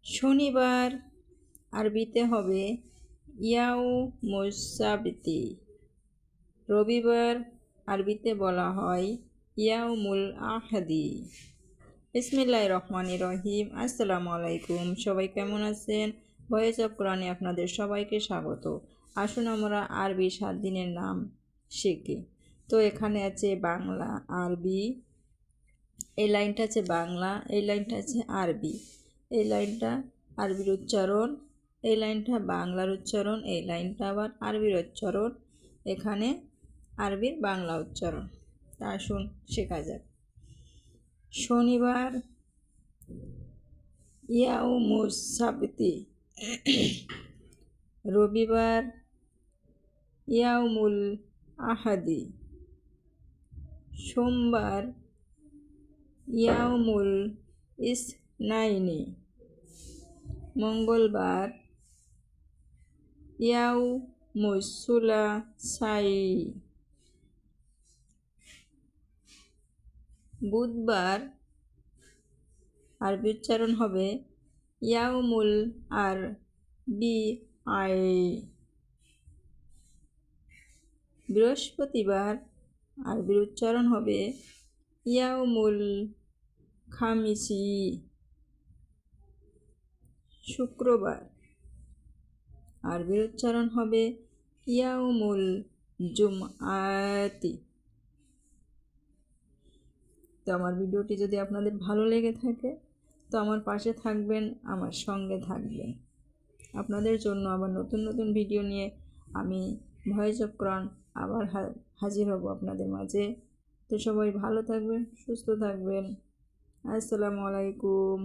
শনিবার আরবিতে হবে ইয়াউমুস সাবতি। রবিবার আরবিতে বলা হয় ইয়াউমুল আহাদি। বিসমিল্লাহির রহমানির রহিম। আসসালামু আলাইকুম। সবাই কেমন আছেন? ভয়েস অফ কোরআনে আপনাদের সবাইকে স্বাগত। আসুন আমরা আরবি 7 দিনের নাম শিখি। তো এখানে আছে বাংলা, আরবি, এই লাইনটা আছে বাংলা, এই লাইনটা আছে আরবি, এই লাইনটা আরবির উচ্চারণ, এই লাইনটা বাংলার উচ্চারণ, এই লাইনটা আবার আরবির উচ্চারণ, এখানে আরবির বাংলা উচ্চারণ। তা আসুন শেখা যাক। শনিবার ইয়াউমুস সাবতি, রবিবার ইয়াউমুল আহাদি, সোমবার ইয়াউমুল ইসনাইনি, মঙ্গলবার ইয়াউমুস সুলাসাই, বুধবার আরবি উচ্চারণ হবে ইয়াউমুল আরবিআই, বৃহস্পতিবার আরবির উচ্চারণ হবে ইয়াউমুল খামিসি, শুক্রবার আরবির উচ্চারণ হবে ইয়াউমুল জুমআতি। তো আমার ভিডিওটি যদি আপনাদের ভালো লেগে থাকে তো আমার পাশে থাকবেন, আমার সঙ্গে থাকবেন। আপনাদের জন্য আবার নতুন নতুন ভিডিও নিয়ে আমি ভয়েস অফ কোরআন আবার হাজির হব আপনাদের মাঝে। তো সবাই ভালো থাকবেন, সুস্থ থাকবেন। আসসালামু আলাইকুম।